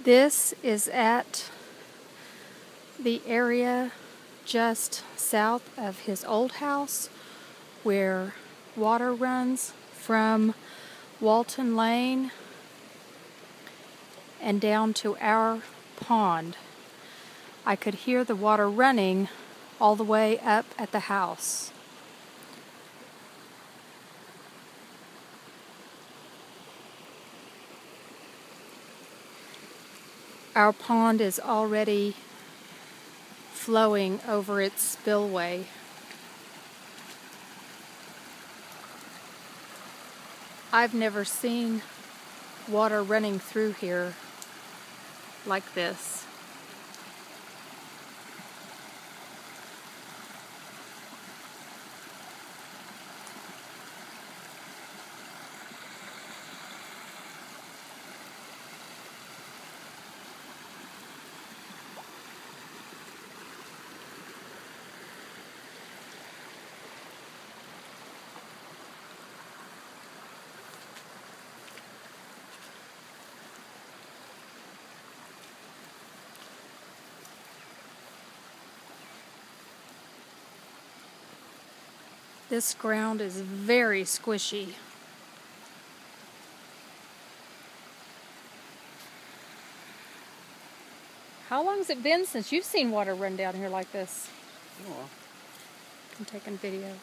This is at the area just south of his old house where water runs from Walton Lane and down to our pond. I could hear the water running all the way up at the house. Our pond is already flowing over its spillway. I've never seen water running through here like this. This ground is very squishy. How long has it been since you've seen water run down here like this? Oh. I'm taking video.